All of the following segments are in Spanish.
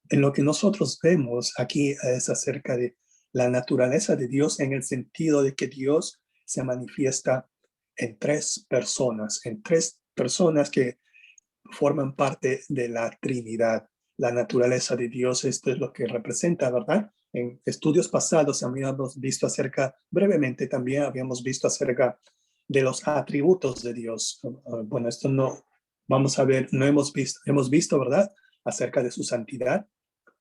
En lo que nosotros vemos aquí es acerca de la naturaleza de Dios en el sentido de que Dios se manifiesta en tres personas que forman parte de la Trinidad. La naturaleza de Dios, esto es lo que representa, ¿verdad? En estudios pasados habíamos visto brevemente también habíamos visto acerca de los atributos de Dios. Bueno, esto no, vamos a ver, no hemos visto, ¿verdad? Acerca de su santidad,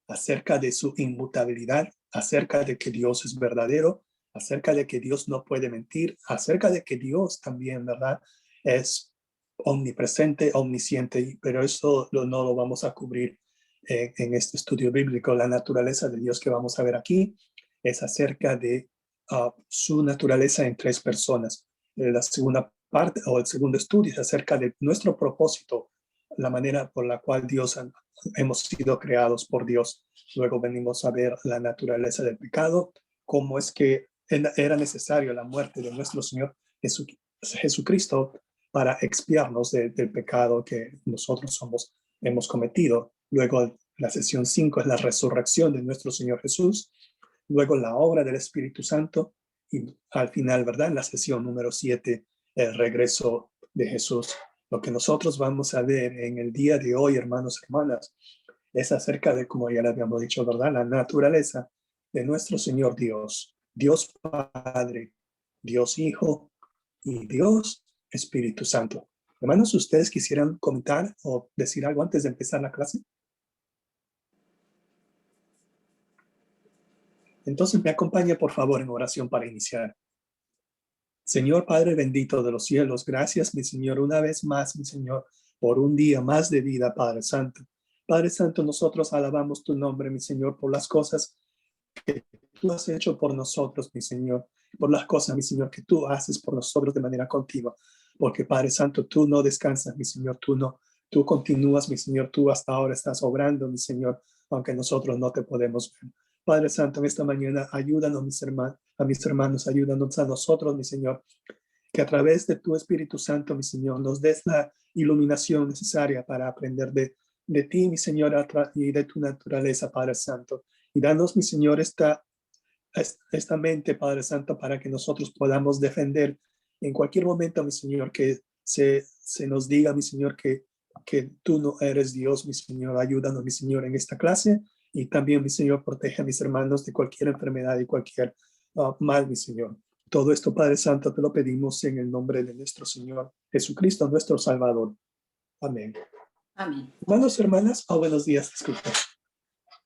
acerca de su inmutabilidad, acerca de que Dios es verdadero, acerca de que Dios no puede mentir, acerca de que Dios también, ¿verdad? Es omnipresente, omnisciente, pero eso no lo vamos a cubrir en este estudio bíblico. La naturaleza de Dios que vamos a ver aquí es acerca de su naturaleza en tres personas. La segunda parte o el segundo estudio es acerca de nuestro propósito, la manera por la cual hemos sido creados por Dios. Luego venimos a ver la naturaleza del pecado, cómo es que era necesario la muerte de nuestro Señor Jesucristo para expiarnos del pecado que nosotros hemos cometido. Luego la sesión 5 es la resurrección de nuestro Señor Jesús. Luego la obra del Espíritu Santo y al final, ¿verdad? En la sesión número 7, el regreso de Jesús. Lo que nosotros vamos a ver en el día de hoy, hermanos y hermanas, es acerca de, como ya le habíamos dicho, ¿verdad? La naturaleza de nuestro Señor Dios, Dios Padre, Dios Hijo y Dios Espíritu Santo. Hermanos, ¿ustedes quisieran comentar o decir algo antes de empezar la clase? Entonces me acompaña, por favor, en oración para iniciar. Señor Padre bendito de los cielos, gracias, mi Señor, una vez más, mi Señor, por un día más de vida, Padre Santo. Padre Santo, nosotros alabamos tu nombre, mi Señor, por las cosas que tú has hecho por nosotros, mi Señor, por las cosas, mi Señor, que tú haces por nosotros de manera continua. Porque, Padre Santo, tú no descansas, mi Señor, tú continúas, mi Señor, tú hasta ahora estás obrando, mi Señor, aunque nosotros no te podemos ver. Padre Santo, en esta mañana, ayúdanos, a mis hermanos, ayúdanos a nosotros, mi Señor, que a través de tu Espíritu Santo, mi Señor, nos des la iluminación necesaria para aprender de ti, mi Señor, y de tu naturaleza, Padre Santo. Y danos, mi Señor, esta mente, Padre Santo, para que nosotros podamos defender en cualquier momento, mi Señor, que se nos diga, mi Señor, que tú no eres Dios, mi Señor. Ayúdanos, mi Señor, en esta clase. Y también, mi Señor, protege a mis hermanos de cualquier enfermedad y cualquier mal, mi Señor. Todo esto, Padre Santo, te lo pedimos en el nombre de nuestro Señor Jesucristo, nuestro Salvador. Amén. Amén. Hermanos, hermanas, buenos días, disculpen.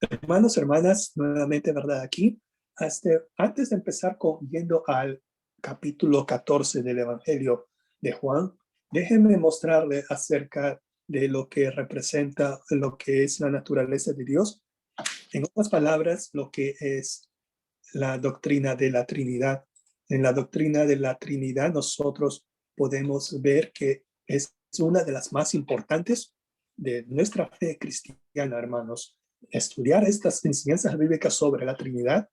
Hermanos, hermanas, nuevamente, ¿verdad? Aquí, antes de empezar yendo al capítulo 14 del Evangelio de Juan, déjenme mostrarle acerca de lo que representa, lo que es la naturaleza de Dios. En otras palabras, lo que es la doctrina de la Trinidad. En la doctrina de la Trinidad nosotros podemos ver que es una de las más importantes de nuestra fe cristiana, hermanos. Estudiar estas enseñanzas bíblicas sobre la Trinidad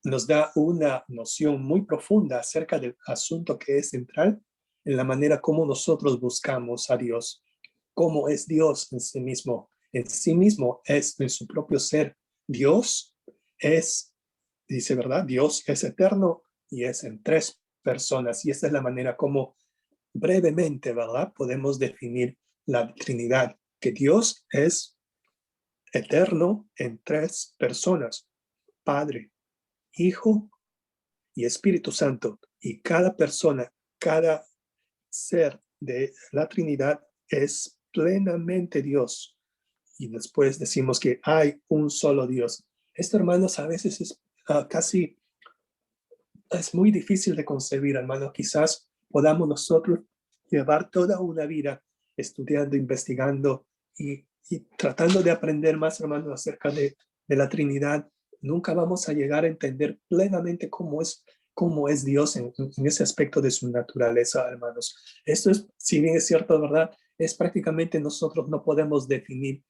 nos da una noción muy profunda acerca del asunto que es central en la manera como nosotros buscamos a Dios, cómo es Dios en sí mismo. En sí mismo es en su propio ser. Dios es, dice, ¿verdad? Dios es eterno y es en tres personas. Y esta es la manera como brevemente, ¿verdad? Podemos definir la Trinidad, que Dios es eterno en tres personas, Padre, Hijo y Espíritu Santo. Y cada persona, cada ser de la Trinidad es plenamente Dios. Y después decimos que hay un solo Dios. Esto, hermanos, a veces es muy difícil de concebir, hermanos. Quizás podamos nosotros llevar toda una vida estudiando, investigando y tratando de aprender más, hermanos, acerca de la Trinidad. Nunca vamos a llegar a entender plenamente cómo es Dios en ese aspecto de su naturaleza, hermanos. Esto es, si bien es cierto, ¿verdad? Es prácticamente nosotros no podemos definir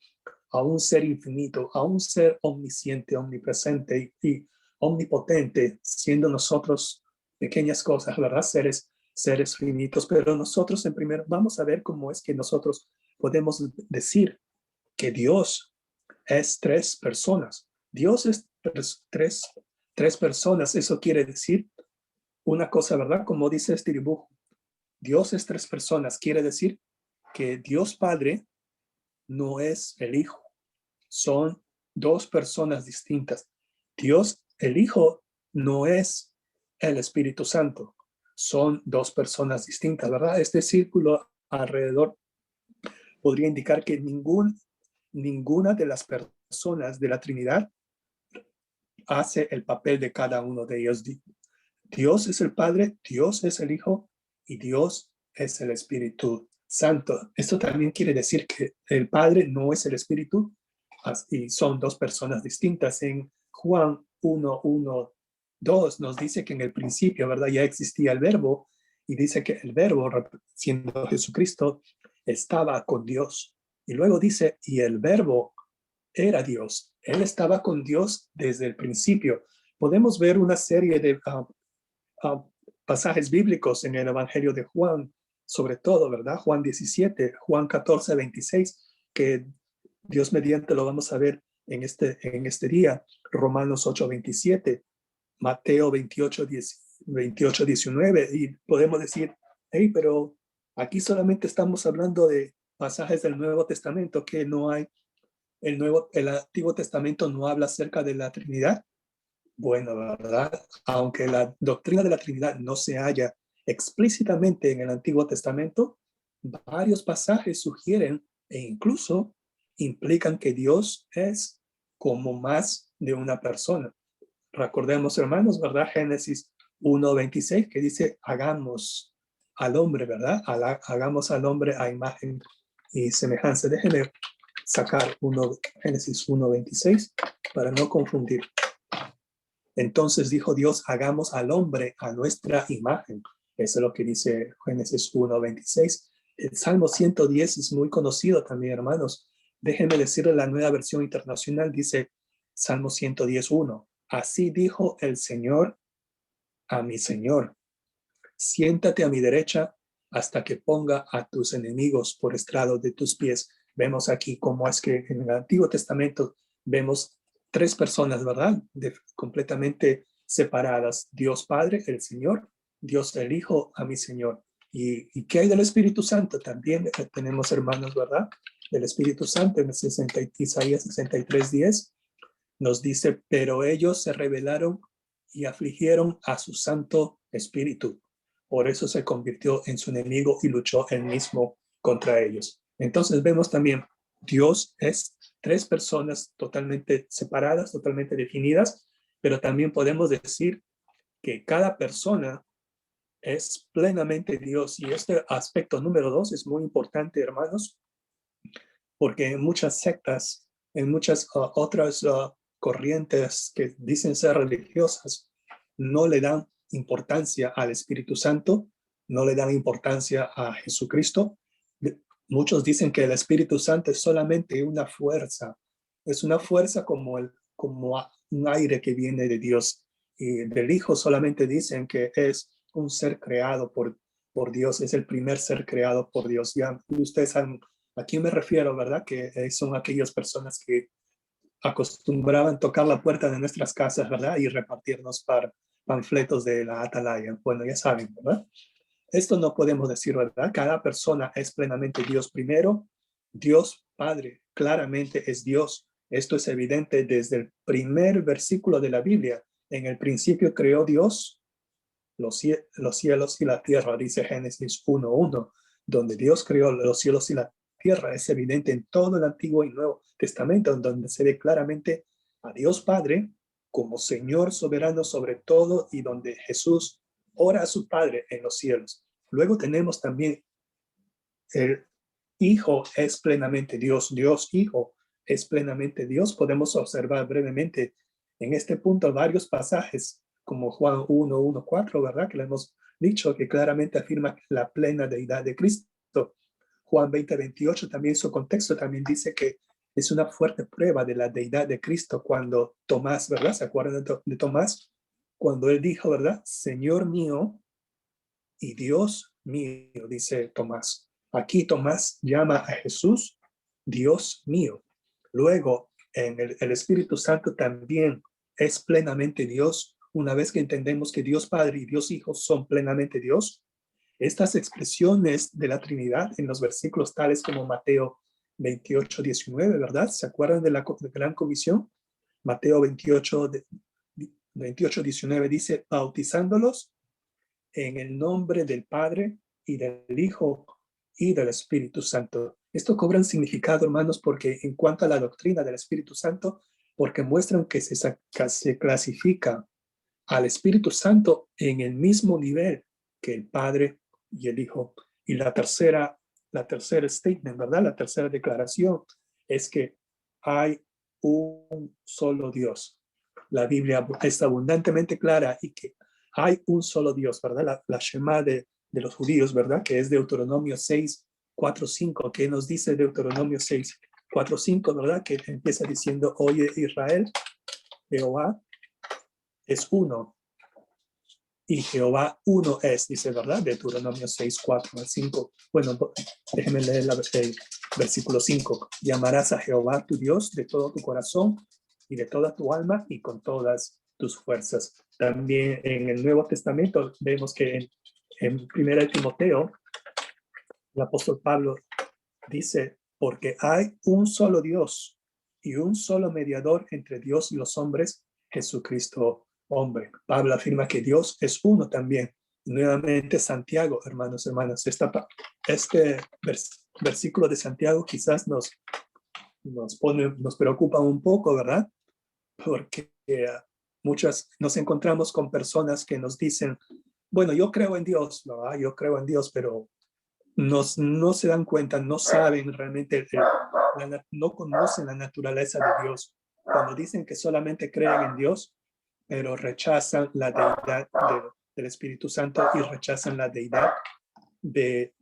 a un ser infinito, a un ser omnisciente, omnipresente y omnipotente, siendo nosotros pequeñas cosas, ¿verdad? Seres finitos, pero nosotros en primer vamos a ver cómo es que nosotros podemos decir que Dios es tres personas. Dios es tres personas. Eso quiere decir una cosa, ¿verdad? Como dice este dibujo, Dios es tres personas. Quiere decir que Dios Padre no es el Hijo. Son dos personas distintas. Dios, el Hijo, no es el Espíritu Santo. Son dos personas distintas, ¿verdad? Este círculo alrededor podría indicar que ninguna de las personas de la Trinidad hace el papel de cada uno de ellos. Dios es el Padre, Dios es el Hijo y Dios es el Espíritu Santo. Esto también quiere decir que el Padre no es el Espíritu y son dos personas distintas. En Juan 1:1-2 nos dice que en el principio, ¿verdad? Ya existía el Verbo y dice que el Verbo, siendo Jesucristo, estaba con Dios. Y luego dice, y el Verbo era Dios. Él estaba con Dios desde el principio. Podemos ver una serie de pasajes bíblicos en el Evangelio de Juan, sobre todo, ¿verdad? Juan 17, Juan 14:26, que Dios mediante lo vamos a ver en este día. Romanos 8:27, Mateo 28:19, y podemos decir, hey, pero aquí solamente estamos hablando de pasajes del Nuevo Testamento, que no hay, el Antiguo Testamento no habla acerca de la Trinidad. Bueno, ¿verdad? Aunque la doctrina de la Trinidad no se halla explícitamente en el Antiguo Testamento, varios pasajes sugieren e incluso implican que Dios es como más de una persona. Recordemos, hermanos, ¿verdad? Génesis 1:26, que dice, hagamos al hombre, ¿verdad? Hagamos al hombre a imagen y semejanza. Déjenme sacar Génesis 1:26 para no confundir. Entonces dijo Dios, hagamos al hombre a nuestra imagen. Eso es lo que dice Génesis 1:26. El Salmo 110 es muy conocido también, hermanos. Déjenme decirle, la Nueva Versión Internacional dice Salmo 110:1. Así dijo el Señor a mi Señor, siéntate a mi derecha hasta que ponga a tus enemigos por estrado de tus pies. Vemos aquí cómo es que en el Antiguo Testamento vemos tres personas, ¿verdad? Completamente separadas. Dios Padre, el Señor, Dios el Hijo, a mi Señor. ¿Y qué hay del Espíritu Santo? También tenemos, hermanos, ¿verdad? Del Espíritu Santo en Isaías 63:10 nos dice, pero ellos se rebelaron y afligieron a su Santo Espíritu. Por eso se convirtió en su enemigo y luchó él mismo contra ellos. Entonces vemos también, Dios es tres personas totalmente separadas, totalmente definidas, pero también podemos decir que cada persona es plenamente Dios. Y este aspecto número 2 es muy importante, hermanos, porque en muchas sectas, en muchas otras corrientes que dicen ser religiosas, no le dan importancia al Espíritu Santo, no le dan importancia a Jesucristo. Muchos dicen que el Espíritu Santo es solamente una fuerza, es una fuerza como un aire que viene de Dios. Y del Hijo solamente dicen que es un ser creado por Dios, es el primer ser creado por Dios. Ya ustedes saben a quién me refiero, ¿verdad? Que son aquellas personas que acostumbraban tocar la puerta de nuestras casas, ¿verdad? Y repartirnos panfletos de la atalaya. Bueno, ya saben, ¿verdad? Esto no podemos decir, ¿verdad? Cada persona es plenamente Dios primero. Dios Padre claramente es Dios. Esto es evidente desde el primer versículo de la Biblia. En el principio creó Dios los cielos y la tierra, dice Génesis 1:1, donde Dios creó los cielos y la tierra. Es evidente en todo el Antiguo y Nuevo Testamento, donde se ve claramente a Dios Padre como Señor soberano sobre todo y donde Jesús ora a su Padre en los cielos. Luego tenemos también el Hijo es plenamente Dios, Dios Hijo es plenamente Dios. Podemos observar brevemente en este punto varios pasajes como Juan 1:1-4, ¿verdad? Que le hemos dicho que claramente afirma la plena deidad de Cristo. Juan 20:28 también su contexto también dice que es una fuerte prueba de la deidad de Cristo cuando Tomás, ¿verdad? ¿Se acuerdan de Tomás? Cuando él dijo, ¿verdad? Señor mío y Dios mío, dice Tomás. Aquí Tomás llama a Jesús Dios mío. Luego, el Espíritu Santo también es plenamente Dios. Una vez que entendemos que Dios Padre y Dios Hijo son plenamente Dios, estas expresiones de la Trinidad en los versículos tales como Mateo 28, 19, ¿verdad? ¿Se acuerdan de la gran comisión? Mateo 28, 19 dice, bautizándolos en el nombre del Padre y del Hijo y del Espíritu Santo. Esto cobra un significado, hermanos, porque en cuanto a la doctrina del Espíritu Santo, porque muestran que se clasifica al Espíritu Santo en el mismo nivel que el Padre y el Hijo. Y la tercera statement, ¿verdad? La tercera declaración es que hay un solo Dios. La Biblia es abundantemente clara y que hay un solo Dios, ¿verdad? La Shema de los judíos, ¿verdad? Que es Deuteronomio 6, 4, 5. ¿Qué nos dice Deuteronomio 6, 4, 5, ¿verdad? Que empieza diciendo, oye Israel, Jehová es uno. Y Jehová uno es, dice, ¿verdad? Deuteronomio 6, 4 al 5. Bueno, déjenme leer el versículo 5. Llamarás a Jehová tu Dios de todo tu corazón y de toda tu alma y con todas tus fuerzas. También en el Nuevo Testamento vemos que en 1 Timoteo, el apóstol Pablo dice, porque hay un solo Dios y un solo mediador entre Dios y los hombres, Jesucristo hombre. Pablo afirma que Dios es uno también. Nuevamente Santiago, hermanos, hermanas, este versículo de Santiago quizás nos preocupa un poco, ¿verdad? Porque nos encontramos con personas que nos dicen, bueno, yo creo en Dios, ¿verdad? Yo creo en Dios, pero no se dan cuenta, no saben realmente, no conocen la naturaleza de Dios. Cuando dicen que solamente creen en Dios, pero rechazan la deidad del Espíritu Santo y rechazan la deidad de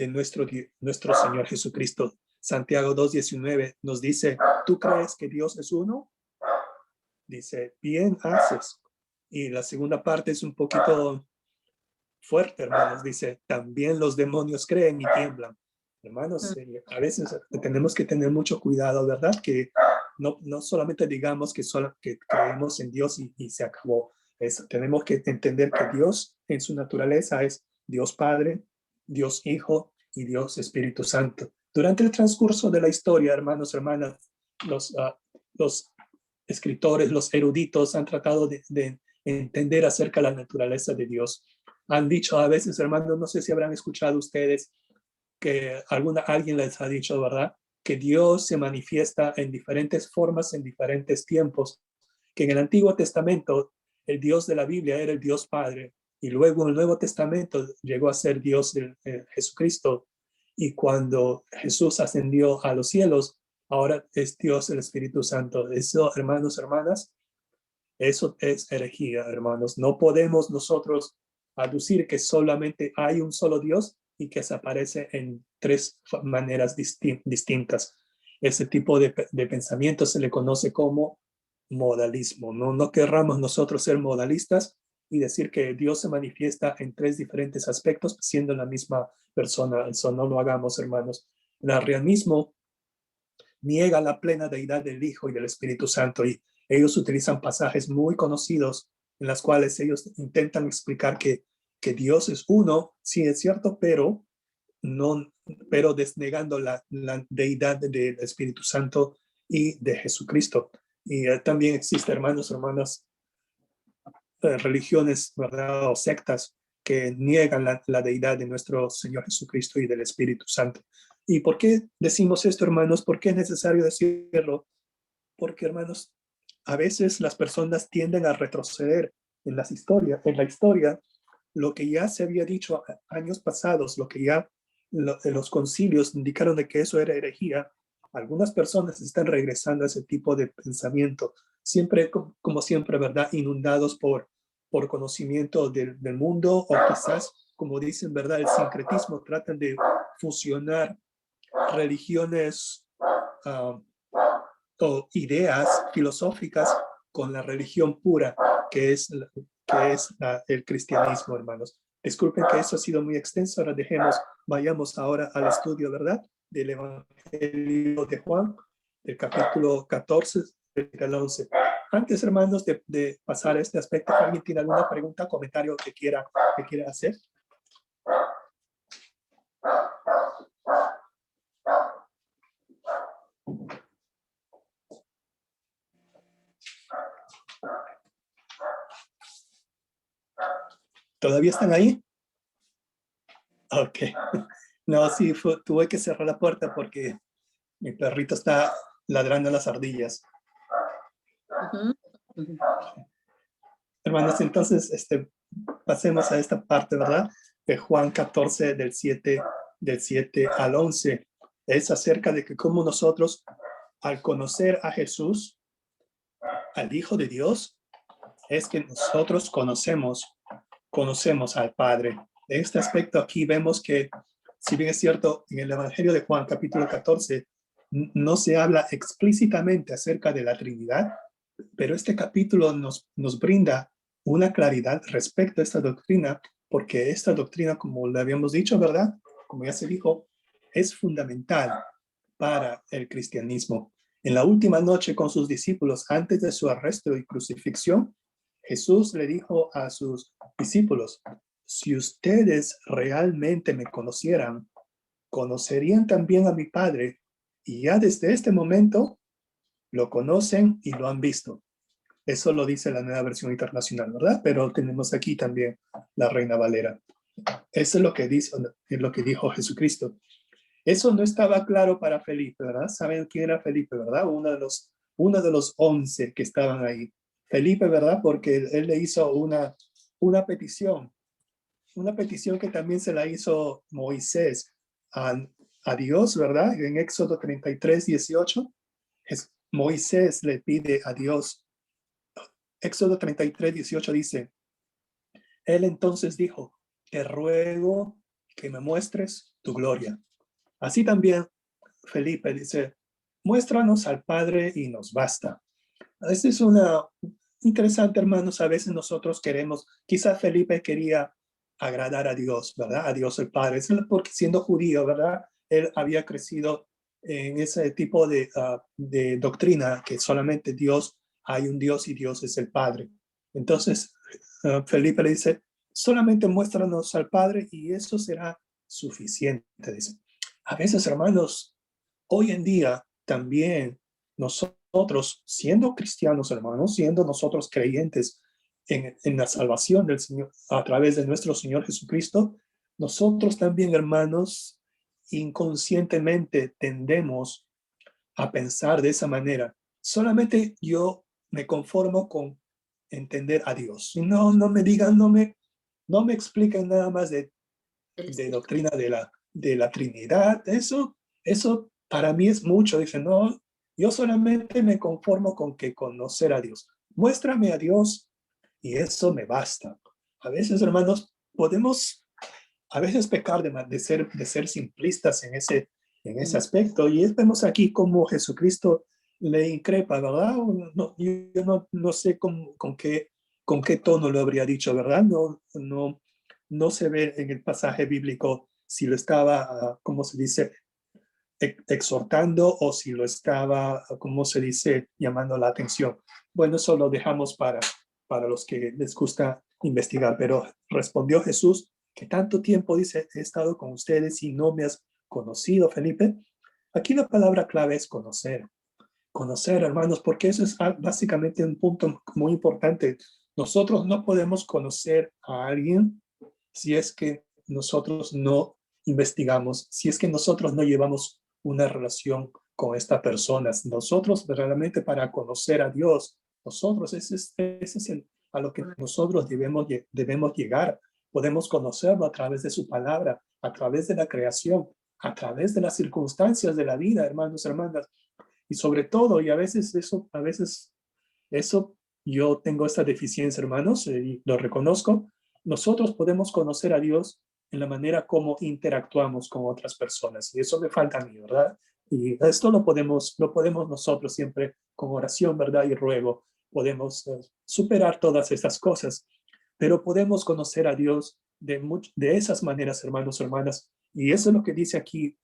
nuestro Señor Jesucristo. Santiago 2:19 nos dice, ¿tú crees que Dios es uno? Dice, bien haces. Y la segunda parte es un poquito fuerte, hermanos. Dice, también los demonios creen y tiemblan. Hermanos, a veces tenemos que tener mucho cuidado, ¿verdad? Que no solamente digamos que creemos en Dios y se acabó. Tenemos que entender que Dios en su naturaleza es Dios Padre, Dios Hijo y Dios Espíritu Santo. Durante el transcurso de la historia, hermanos, hermanas, los escritores, los eruditos han tratado de entender acerca de la naturaleza de Dios. Han dicho a veces, hermanos, no sé si habrán escuchado ustedes que alguien les ha dicho, ¿verdad? Que Dios se manifiesta en diferentes formas, en diferentes tiempos, que en el Antiguo Testamento el Dios de la Biblia era el Dios Padre, y luego en el Nuevo Testamento llegó a ser Dios Jesucristo, y cuando Jesús ascendió a los cielos, ahora es Dios el Espíritu Santo. Eso, hermanos, hermanas, eso es herejía, hermanos. No podemos nosotros aducir que solamente hay un solo Dios y que se aparece en tres maneras distintas. Ese tipo de pensamiento se le conoce como modalismo. No querramos nosotros ser modalistas y decir que Dios se manifiesta en tres diferentes aspectos siendo la misma persona. Eso no lo hagamos, hermanos. El arrianismo niega la plena deidad del Hijo y del Espíritu Santo, y ellos utilizan pasajes muy conocidos en las cuales ellos intentan explicar que Dios es uno, sí es cierto, pero desnegando la deidad del Espíritu Santo y de Jesucristo. Y también existe, hermanos, hermanas, religiones, ¿verdad? O sectas que niegan la deidad de nuestro Señor Jesucristo y del Espíritu Santo. ¿Y por qué decimos esto, hermanos? ¿Por qué es necesario decirlo? Porque, hermanos, a veces las personas tienden a retroceder en la historia, lo que ya se había dicho años pasados, lo que ya los concilios indicaron de que eso era herejía. Algunas personas están regresando a ese tipo de pensamiento, siempre, como siempre, ¿verdad? Inundados por conocimiento del mundo, o quizás, como dicen, ¿verdad? El sincretismo, tratan de fusionar religiones o ideas filosóficas con la religión pura, que es el cristianismo, hermanos. Disculpen que eso ha sido muy extenso, ahora vayamos ahora al estudio, ¿verdad? Del Evangelio de Juan. del capítulo 14 del 11. Antes, hermanos, de pasar a este aspecto, ¿alguien tiene alguna pregunta, comentario que quiera hacer? ¿Todavía están ahí? Ok. No, sí, tuve que cerrar la puerta porque mi perrito está ladrando a las ardillas. Hermanos, entonces pasemos a esta parte, ¿verdad? De Juan 14, del 7 al 11. Es acerca de que cómo nosotros, al conocer a Jesús, al Hijo de Dios, es que nosotros conocemos al Padre. En este aspecto aquí vemos que, si bien es cierto, en el Evangelio de Juan, capítulo 14, no se habla explícitamente acerca de la Trinidad, pero este capítulo nos brinda una claridad respecto a esta doctrina, porque esta doctrina, como le habíamos dicho, ¿verdad? Como ya se dijo, es fundamental para el cristianismo. En la última noche con sus discípulos, antes de su arresto y crucifixión, Jesús le dijo a sus discípulos: si ustedes realmente me conocieran, conocerían también a mi Padre, y ya desde este momento lo conocen y lo han visto. Eso lo dice la Nueva Versión Internacional, ¿verdad? Pero tenemos aquí también la Reina Valera. Eso es lo que dice, es lo que dijo Jesucristo. Eso no estaba claro para Felipe, ¿verdad? ¿Saben quién era Felipe, verdad? Uno de los 11 que estaban ahí. Felipe, ¿verdad? Porque él le hizo una petición que también se la hizo Moisés a Dios, ¿verdad? En Éxodo 33, 18, Moisés le pide a Dios. Éxodo 33, 18 dice: él entonces dijo, te ruego que me muestres tu gloria. Así también Felipe dice, muéstranos al Padre y nos basta. Esta es una interesante, hermanos. A veces nosotros queremos, quizás Felipe quería agradar a Dios, ¿verdad? A Dios el Padre. Es porque siendo judío, ¿verdad? Él había crecido en ese tipo de doctrina que solamente Dios, hay un Dios y Dios es el Padre. Entonces, Felipe le dice, solamente muéstranos al Padre y eso será suficiente, dice. A veces, hermanos, hoy en día también nosotros, siendo cristianos, hermanos, siendo nosotros creyentes en la salvación del Señor a través de nuestro Señor Jesucristo, nosotros también, hermanos, inconscientemente tendemos a pensar de esa manera. Solamente yo me conformo con entender a Dios. No me digan, no me expliquen nada más de doctrina de la Trinidad. Eso para mí es mucho. Dice, no, yo solamente me conformo con que conocer a Dios. Muéstrame a Dios y eso me basta. A veces, hermanos, podemos a veces pecar de ser simplistas en ese aspecto. Y vemos aquí como Jesucristo le increpa, ¿verdad? Yo no sé con qué tono lo habría dicho, ¿verdad? No se ve en el pasaje bíblico si lo estaba, ¿cómo se dice?, exhortando o si lo estaba, ¿cómo se dice?, llamando la atención. Bueno, eso lo dejamos para los que les gusta investigar, pero respondió Jesús, que tanto tiempo dice, he estado con ustedes y no me has conocido, Felipe. Aquí la palabra clave es conocer. Conocer, hermanos, porque eso es básicamente un punto muy importante. Nosotros no podemos conocer a alguien si es que nosotros no investigamos, si es que nosotros no llevamos una relación con esta persona. Nosotros realmente para conocer a Dios, ese es a lo que nosotros debemos llegar. Podemos conocerlo a través de su palabra, a través de la creación, a través de las circunstancias de la vida, hermanos, hermanas. Y sobre todo, y a veces eso, yo tengo esta deficiencia, hermanos, y lo reconozco. Nosotros podemos conocer a Dios en la manera como interactuamos con otras personas. Y eso me falta a mí, ¿verdad? Y esto lo podemos nosotros siempre con oración, ¿verdad? Y ruego, podemos superar todas estas cosas. Pero podemos conocer a Dios de esas maneras, hermanos, hermanas. Y eso es lo que dice aquí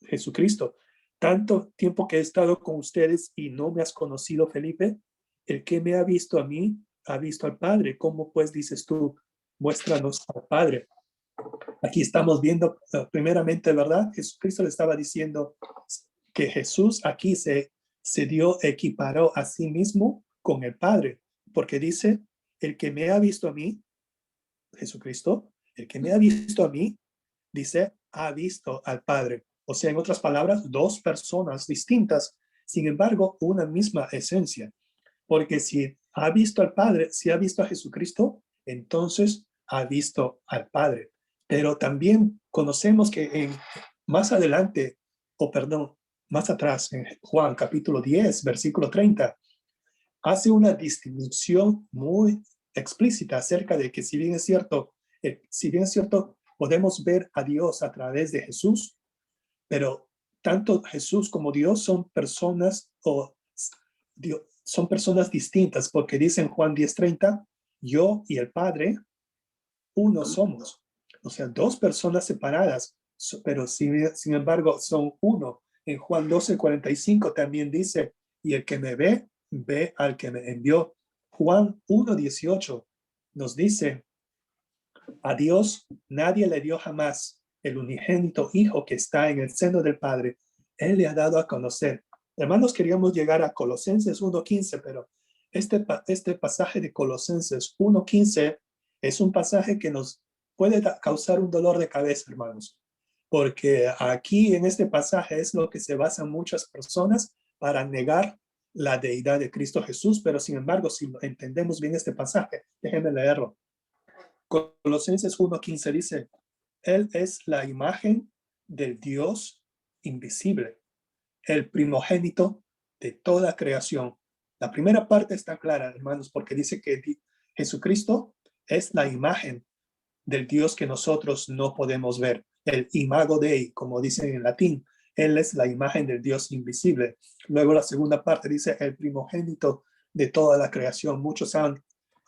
Jesucristo. tanto tiempo que he estado con ustedes y no me has conocido, Felipe. El que me ha visto a mí, ha visto al Padre. ¿Cómo pues dices tú, muéstranos al Padre? Aquí estamos viendo primeramente, ¿verdad? Jesucristo le estaba diciendo que Jesús aquí se equiparó a sí mismo con el Padre, porque dice, el que me ha visto a mí, Jesucristo, el que me ha visto a mí, dice, ha visto al Padre. O sea, en otras palabras, dos personas distintas, sin embargo, una misma esencia. Porque si ha visto al Padre, si ha visto a Jesucristo, entonces ha visto al Padre. Pero también conocemos que más adelante, o perdón, más atrás, en Juan capítulo 10, versículo 30, hace una distinción muy explícita acerca de que si bien es cierto, podemos ver a Dios a través de Jesús, pero tanto Jesús como Dios son personas son personas distintas, porque dice en Juan 10:30, yo y el Padre uno somos. O sea, dos personas separadas, pero sin embargo son uno. En Juan 12:45 también dice, y el que me ve, ve al que me envió. Juan 1:18 nos dice, a Dios nadie le dio jamás el unigénito Hijo que está en el seno del Padre. Él le ha dado a conocer. Hermanos, queríamos llegar a Colosenses 1:15, pero este pasaje de Colosenses 1:15 es un pasaje que nos puede causar un dolor de cabeza, hermanos, porque aquí en este pasaje es lo que se basan muchas personas para negar la deidad de Cristo Jesús, pero sin embargo, si entendemos bien este pasaje, déjenme leerlo. Colosenses 1:15 dice, Él es la imagen del Dios invisible, el primogénito de toda creación. La primera parte está clara, hermanos, porque dice que Jesucristo es la imagen del Dios que nosotros no podemos ver, el imago Dei, como dicen en latín. Él es la imagen del Dios invisible. Luego la segunda parte dice el primogénito de toda la creación. Muchos han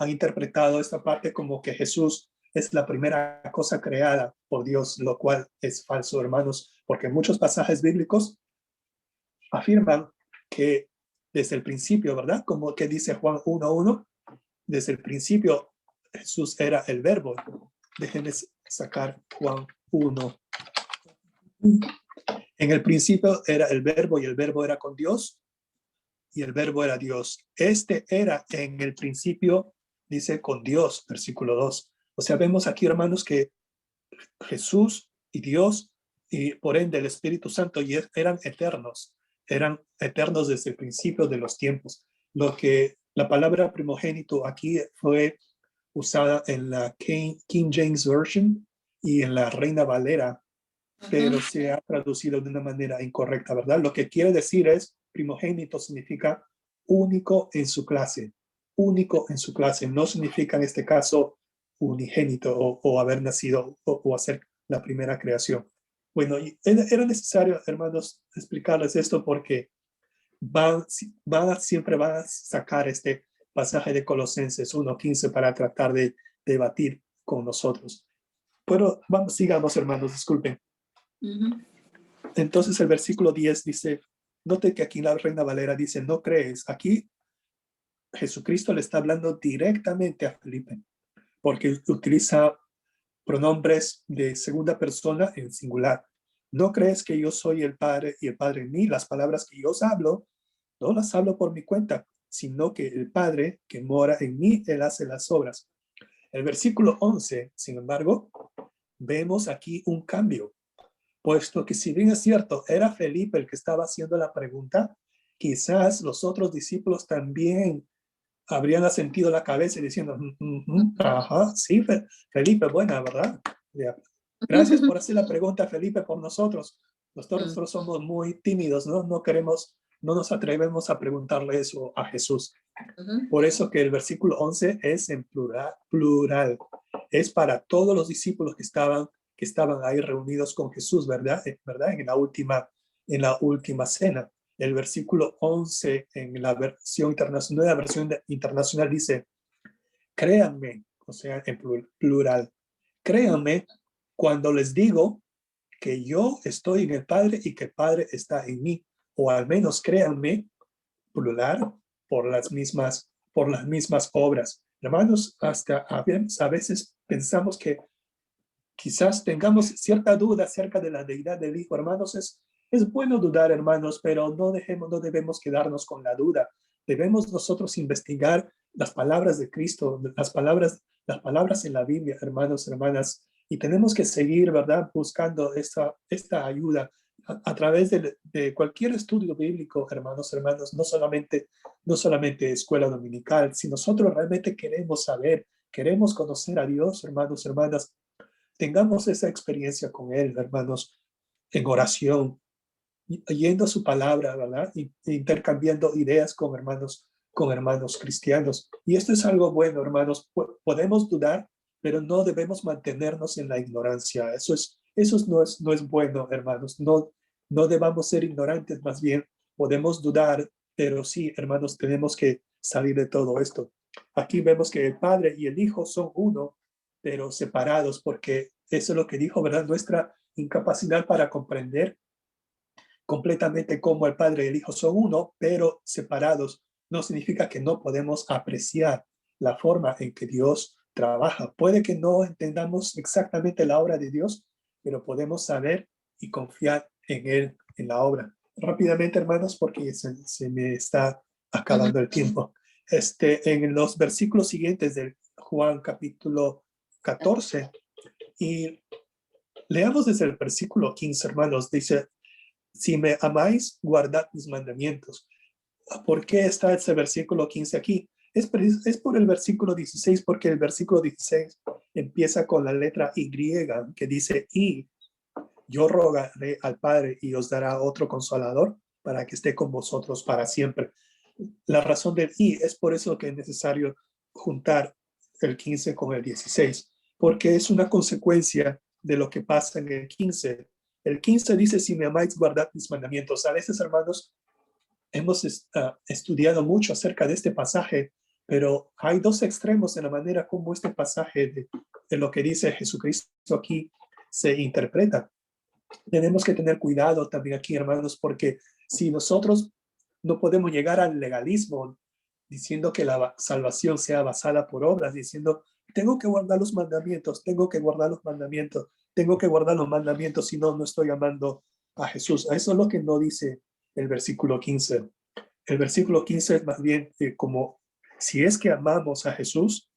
interpretado esta parte como que Jesús es la primera cosa creada por Dios, lo cual es falso, hermanos, porque muchos pasajes bíblicos afirman que desde el principio, ¿verdad? Como que dice Juan 1:1, desde el principio Jesús era el verbo. Déjenme sacar Juan 1. En el principio era el verbo y el verbo era con Dios y el verbo era Dios. Este era en el principio, dice, con Dios, versículo 2. O sea, vemos aquí, hermanos, que Jesús y Dios y por ende el Espíritu Santo eran eternos desde el principio de los tiempos. Lo que la palabra primogénito aquí fue usada en la King James Version y en la Reina Valera, pero se ha traducido de una manera incorrecta, ¿verdad? Lo que quiere decir es, primogénito significa único en su clase, único en su clase, no significa en este caso unigénito o haber nacido o hacer la primera creación. Bueno, era necesario, hermanos, explicarles esto porque siempre van a sacar este pasaje de Colosenses 1:15 para tratar de debatir con nosotros. Pero sigamos, hermanos, disculpen. Entonces el versículo 10 dice, note que aquí la Reina Valera dice, no crees. Aquí Jesucristo le está hablando directamente a Felipe, porque utiliza pronombres de segunda persona en singular. No crees que yo soy el Padre y el Padre en mí. Las palabras que yo os hablo, no las hablo por mi cuenta, sino que el Padre que mora en mí, Él hace las obras. El versículo 11, sin embargo, vemos aquí un cambio, puesto que si bien es cierto, era Felipe el que estaba haciendo la pregunta, quizás los otros discípulos también habrían asentido la cabeza y diciendo, ajá, sí, Felipe, buena, ¿verdad? Gracias por hacer la pregunta, Felipe, por nosotros. Nosotros somos muy tímidos, ¿no? No nos atrevemos a preguntarle eso a Jesús. Por eso que el versículo 11 es en plural. Es para todos los discípulos que estaban ahí reunidos con Jesús, ¿verdad? En la última cena. El versículo 11 en la versión internacional dice, créanme, o sea, en plural, créanme cuando les digo que yo estoy en el Padre y que el Padre está en mí, o al menos créanme, plural, por las mismas obras. Hermanos, hasta a veces pensamos que quizás tengamos cierta duda acerca de la deidad del Hijo. Hermanos, es bueno dudar, hermanos, pero no debemos quedarnos con la duda. Debemos nosotros investigar las palabras de Cristo, las palabras en la Biblia, hermanos, hermanas, y tenemos que seguir, ¿verdad?, buscando esta ayuda a través de cualquier estudio bíblico, hermanos, hermanos, no solamente escuela dominical. Si nosotros realmente queremos saber, queremos conocer a Dios, hermanos, hermanas, tengamos esa experiencia con Él, hermanos, en oración, yendo a su palabra, ¿verdad? Intercambiando ideas con hermanos cristianos. Y esto es algo bueno, hermanos. Podemos dudar, pero no debemos mantenernos en la ignorancia. No es bueno, hermanos. No debamos ser ignorantes, más bien podemos dudar, pero sí, hermanos, tenemos que salir de todo esto. Aquí vemos que el Padre y el Hijo son uno, pero separados, porque eso es lo que dijo, ¿verdad? Nuestra incapacidad para comprender completamente cómo el Padre y el Hijo son uno, pero separados, no significa que no podemos apreciar la forma en que Dios trabaja. Puede que no entendamos exactamente la obra de Dios, pero podemos saber y confiar en Él, en la obra. Rápidamente, hermanos, porque se me está acabando el tiempo. En los versículos siguientes de Juan capítulo 14, y leamos desde el versículo 15, hermanos, dice: si me amáis, guardad mis mandamientos. ¿Por qué está ese versículo 15 aquí? Es por el versículo 16, porque el versículo 16 empieza con la letra Y, que dice: y yo rogaré al Padre y os dará otro consolador para que esté con vosotros para siempre. La razón del y es por eso que es necesario juntar el 15 con el 16, porque es una consecuencia de lo que pasa en el 15. El 15 dice: si me amáis, guardad mis mandamientos. A veces, hermanos, hemos estudiado mucho acerca de este pasaje, pero hay dos extremos en la manera como este pasaje de lo que dice Jesucristo aquí se interpreta. Tenemos que tener cuidado también aquí, hermanos, porque si nosotros no podemos llegar al legalismo diciendo que la salvación sea basada por obras, diciendo: tengo que guardar los mandamientos, tengo que guardar los mandamientos, tengo que guardar los mandamientos, si no, no estoy amando a Jesús. Eso es lo que no dice el versículo 15. El versículo 15 es más bien como si es que amamos a Jesús,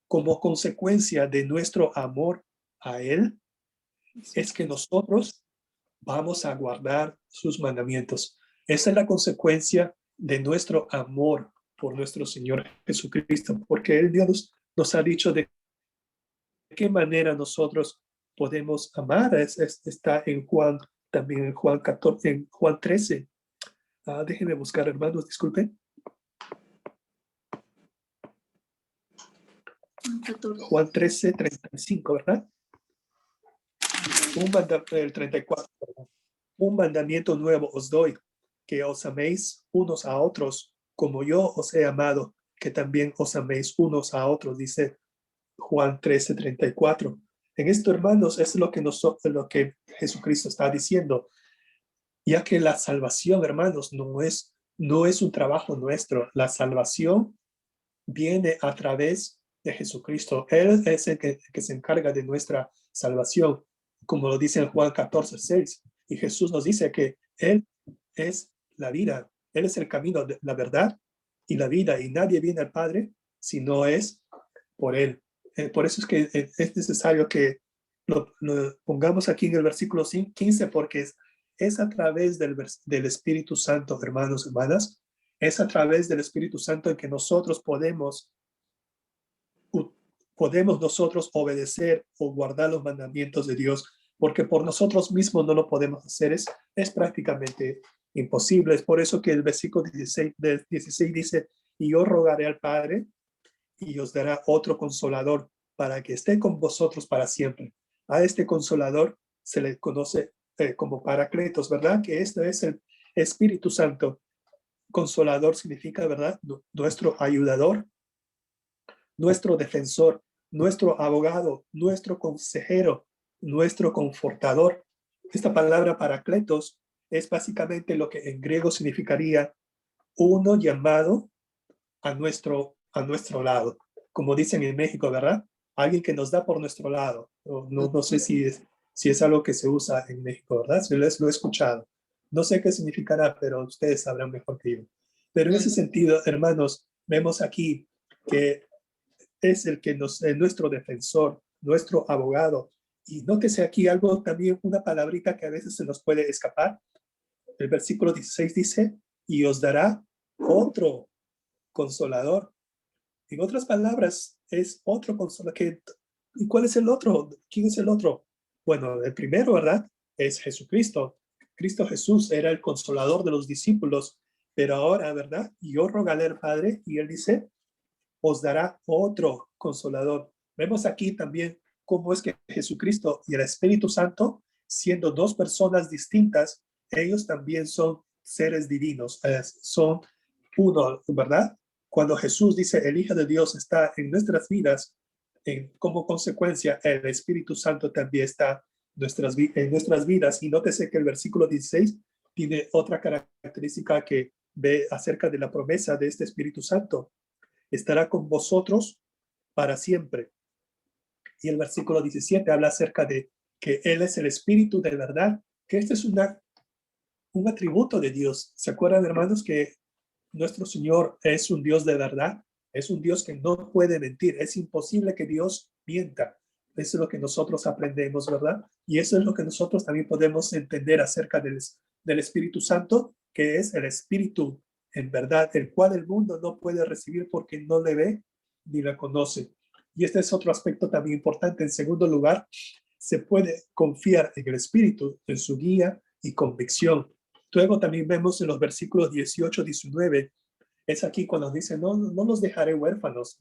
como consecuencia de nuestro amor a Él, es que nosotros vamos a guardar sus mandamientos. Esa es la consecuencia de nuestro amor por nuestro Señor Jesucristo, porque Él nos ha dicho de qué manera nosotros podemos amar. Está en Juan, también en Juan 14, en Juan 13. Déjenme buscar, hermanos, disculpen. Juan 13, 35, ¿verdad? El 34, perdón. Un mandamiento nuevo os doy, que os améis unos a otros, como yo os he amado, que también os améis unos a otros, dice Juan 13, 34. En esto, hermanos, es lo que Jesucristo está diciendo, ya que la salvación, hermanos, no es un trabajo nuestro. La salvación viene a través de Jesucristo. Él es el que se encarga de nuestra salvación, como lo dice en Juan 14, 6. Y Jesús nos dice que Él es la vida, Él es el camino, la verdad y la vida, y nadie viene al Padre si no es por Él. Por eso es que es necesario que lo pongamos aquí en el versículo 15, porque es a través del Espíritu Santo, hermanos, hermanas, es a través del Espíritu Santo en que nosotros podemos nosotros obedecer o guardar los mandamientos de Dios, porque por nosotros mismos no lo podemos hacer. Es prácticamente imposible. Es por eso que el versículo 16 dice: y yo rogaré al Padre y os dará otro consolador para que esté con vosotros para siempre. A este consolador se le conoce como Paracletos, ¿verdad? Que este es el Espíritu Santo. Consolador significa, ¿verdad?, nuestro ayudador, nuestro defensor, nuestro abogado, nuestro consejero, nuestro confortador. esta palabra paracletos es básicamente lo que en griego significaría uno llamado a nuestro lado. Como dicen en México, ¿verdad? Alguien que nos da por nuestro lado. No sé si es algo que se usa en México, ¿verdad? Si lo he escuchado. No sé qué significará, pero ustedes sabrán mejor que yo. Pero en ese sentido, hermanos, vemos aquí que es el que nuestro defensor, nuestro abogado. Y nótese aquí algo también, una palabrita que a veces se nos puede escapar. El versículo 16 dice, y os dará otro consolador. En otras palabras, es otro consolador. ¿Y cuál es el otro? ¿Quién es el otro? Bueno, el primero, ¿verdad? Es Jesucristo. Cristo Jesús era el consolador de los discípulos, pero ahora, ¿verdad? Y yo rogaré al Padre, y él dice, os dará otro consolador. Vemos aquí también cómo es que Jesucristo y el Espíritu Santo, siendo dos personas distintas, ellos también son seres divinos, son uno, ¿verdad? Cuando Jesús dice el Hijo de Dios está en nuestras vidas, como consecuencia el Espíritu Santo también está en nuestras vidas. Y nótese que el versículo 16 tiene otra característica que ve acerca de la promesa de este Espíritu Santo. Estará con vosotros para siempre. Y el versículo 17 habla acerca de que Él es el Espíritu de verdad, que este es un atributo de Dios. ¿Se acuerdan, hermanos, que nuestro Señor es un Dios de verdad? Es un Dios que no puede mentir. Es imposible que Dios mienta. Eso es lo que nosotros aprendemos, ¿verdad? Y eso es lo que nosotros también podemos entender acerca del Espíritu Santo, que es el Espíritu en verdad, el cual el mundo no puede recibir porque no le ve ni la conoce. Y este es otro aspecto también importante. En segundo lugar, se puede confiar en el Espíritu, en su guía y convicción. Luego también vemos en los versículos 18, 19, es aquí cuando dice, no los dejaré huérfanos.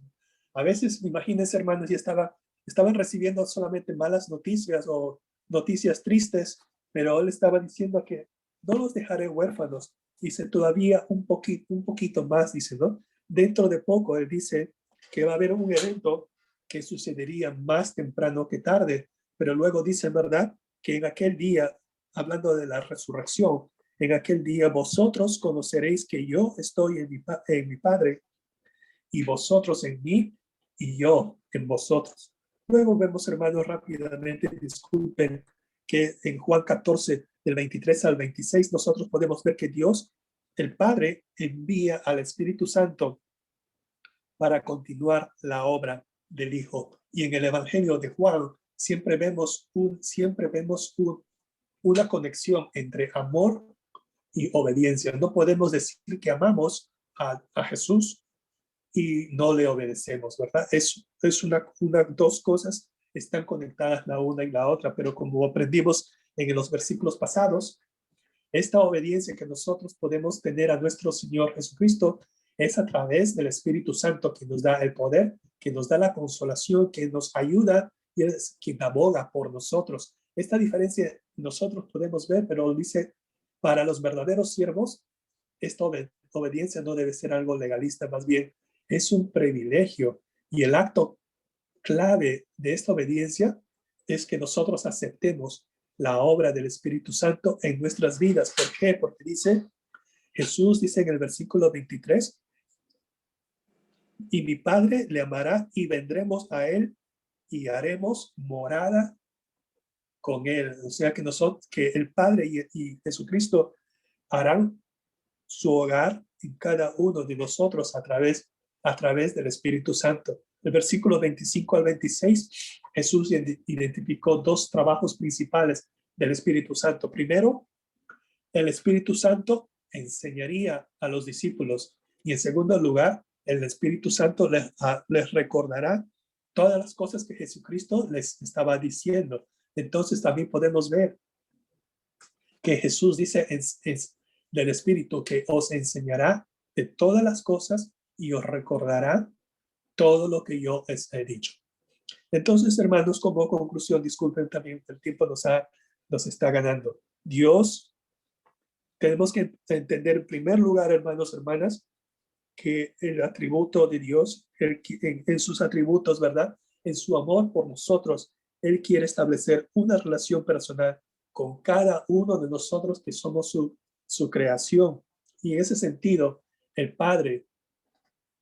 A veces, imagínense, hermanos, ya estaban recibiendo solamente malas noticias o noticias tristes, pero él estaba diciendo que no los dejaré huérfanos. Dice todavía un poquito más, dice, ¿no? Dentro de poco, él dice que va a haber un evento que sucedería más temprano que tarde, pero luego dice, ¿verdad? Que en aquel día, hablando de la resurrección, en aquel día vosotros conoceréis que yo estoy en mi Padre y vosotros en mí y yo en vosotros. Luego vemos, hermanos, rápidamente, disculpen, que en Juan 14, del 23 al 26, nosotros podemos ver que Dios, el Padre, envía al Espíritu Santo para continuar la obra del Hijo. Y en el Evangelio de Juan siempre vemos una conexión entre amor y obediencia. No podemos decir que amamos a Jesús y no le obedecemos, ¿verdad? Es dos cosas están conectadas la una y la otra, pero como aprendimos en los versículos pasados, esta obediencia que nosotros podemos tener a nuestro Señor Jesucristo es a través del Espíritu Santo que nos da el poder, que nos da la consolación, que nos ayuda y es quien aboga por nosotros. Esta diferencia nosotros podemos ver, pero dice, para los verdaderos siervos, esta obediencia no debe ser algo legalista, más bien es un privilegio. Y el acto clave de esta obediencia es que nosotros aceptemos la obra del Espíritu Santo en nuestras vidas. ¿Por qué? Porque Jesús dice en el versículo 23, y mi Padre le amará y vendremos a él y haremos morada con él. O sea que el Padre y Jesucristo harán su hogar en cada uno de nosotros a través del Espíritu Santo. El versículo 25 al 26, Jesús identificó dos trabajos principales del Espíritu Santo. Primero, el Espíritu Santo enseñaría a los discípulos y en segundo lugar, el Espíritu Santo les recordará todas las cosas que Jesucristo les estaba diciendo. Entonces también podemos ver que Jesús dice del Espíritu que os enseñará de todas las cosas y os recordará todo lo que yo les he dicho. Entonces, hermanos, como conclusión, disculpen también, el tiempo nos está ganando. Dios, tenemos que entender en primer lugar, hermanos, hermanas, que el atributo de Dios, en sus atributos, ¿verdad? En su amor por nosotros, Él quiere establecer una relación personal con cada uno de nosotros que somos su creación. Y en ese sentido, el Padre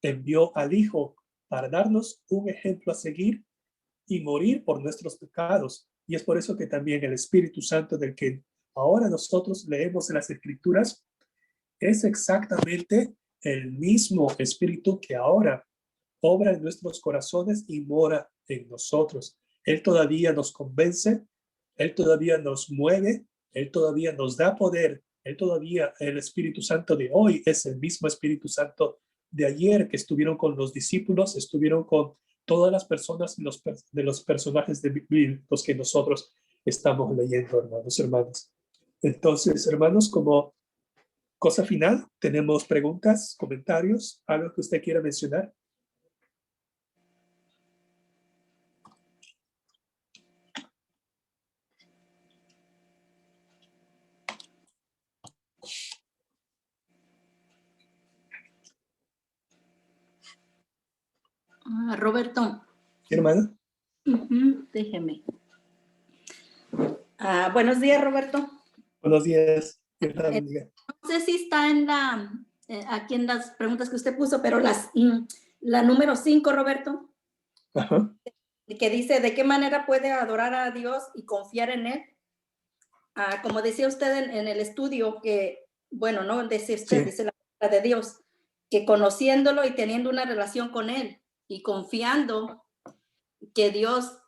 envió al Hijo para darnos un ejemplo a seguir y morir por nuestros pecados. Y es por eso que también el Espíritu Santo del que ahora nosotros leemos en las Escrituras es exactamente el mismo Espíritu que ahora obra en nuestros corazones y mora en nosotros. Él todavía nos convence, Él todavía nos mueve, Él todavía nos da poder, Él todavía, el Espíritu Santo de hoy es el mismo Espíritu Santo de ayer que estuvieron con los discípulos, estuvieron con todas las personas de los personajes de los que nosotros estamos leyendo, hermanos. Entonces, hermanos, como cosa final, tenemos preguntas, comentarios, algo que usted quiera mencionar. Roberto. ¿Sí, hermano? Déjeme. Buenos días, Roberto. Buenos días. Dios la bendiga. No sé si está en aquí en las preguntas que usted puso, pero la número 5, Roberto, Ajá. que dice, ¿de qué manera puede adorar a Dios y confiar en Él? Como decía usted en el estudio, que, bueno, no decía usted, Sí. dice la palabra de Dios, que conociéndolo y teniendo una relación con Él y confiando que Dios,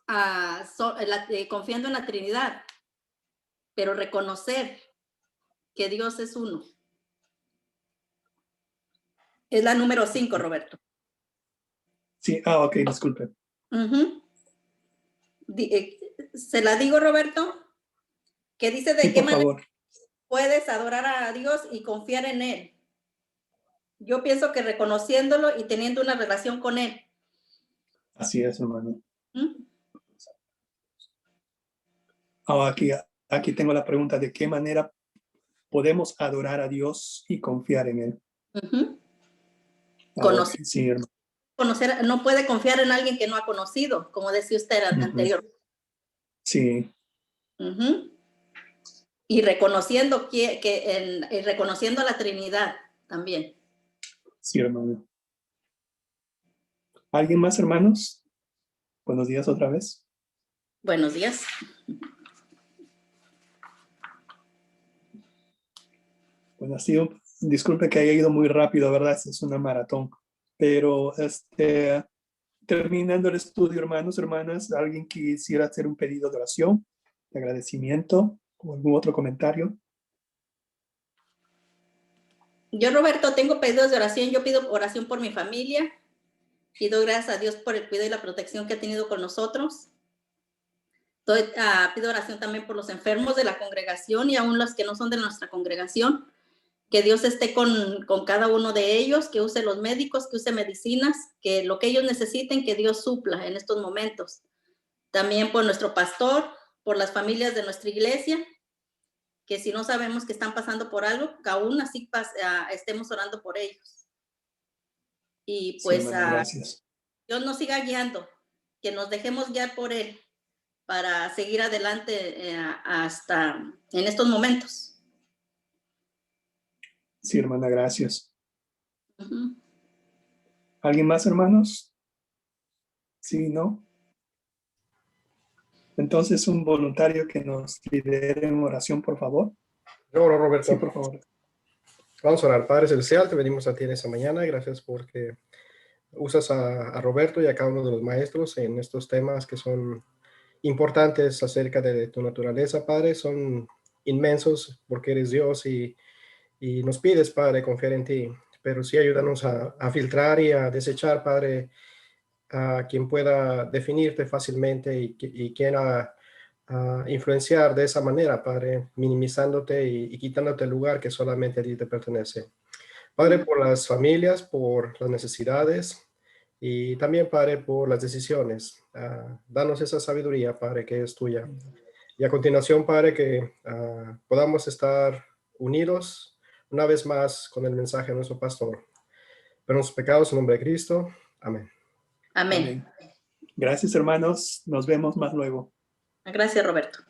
confiando en la Trinidad, pero reconocer que Dios es uno. Es la número 5, Roberto. Sí, ok, disculpe. Se la digo, Roberto, que dice de Sí, qué por manera favor. puedes adorar a Dios y confiar en Él. Yo pienso que reconociéndolo y teniendo una relación con Él. Así es, hermano. Aquí tengo la pregunta, ¿de qué manera podemos adorar a Dios y confiar en Él? Conocer, Sí, hermano. no puede confiar en alguien que no ha conocido, como decía usted anterior. Sí. Y reconociendo reconociendo a la Trinidad también. Sí, hermano. ¿Alguien más, hermanos? Buenos días otra vez. Buenos días. Bueno, sí, disculpe que haya ido muy rápido, ¿verdad? Es una maratón. Pero terminando el estudio, hermanos, hermanas, ¿alguien quisiera hacer un pedido de oración, de agradecimiento o algún otro comentario? Yo, Roberto, tengo pedidos de oración. Yo pido oración por mi familia. Pido gracias a Dios por el cuidado y la protección que ha tenido con nosotros. Pido oración también por los enfermos de la congregación y aún los que no son de nuestra congregación. Que Dios esté con cada uno de ellos, que use los médicos, que use medicinas, que lo que ellos necesiten, que Dios supla en estos momentos. También por nuestro pastor, por las familias de nuestra iglesia, que si no sabemos que están pasando por algo, que aún así estemos orando por ellos. Y pues Sí, gracias. Dios nos siga guiando, que nos dejemos guiar por Él para seguir adelante hasta en estos momentos. Sí, hermana, gracias. ¿Alguien más, hermanos? Sí, ¿no? Entonces, un voluntario que nos lidere en oración, por favor. Yo, Roberto. Sí, por favor. Vamos a orar. Padre Celestial, te venimos a ti en esta mañana. Gracias porque usas a Roberto y a cada uno de los maestros en estos temas que son importantes acerca de tu naturaleza, Padre. Son inmensos porque eres Dios y nos pides, Padre, confiar en ti. Pero sí ayúdanos a filtrar y a desechar, Padre, a quien pueda definirte fácilmente y quiera influenciar de esa manera, Padre, minimizándote y quitándote el lugar que solamente a ti te pertenece. Padre, por las familias, por las necesidades y también, Padre, por las decisiones. Danos esa sabiduría, Padre, que es tuya. Y a continuación, Padre, que podamos estar unidos una vez más con el mensaje de nuestro pastor. Pero nuestros pecados en nombre de Cristo. Amén. Amén. Amén. Gracias, hermanos. Nos vemos más luego. Gracias, Roberto.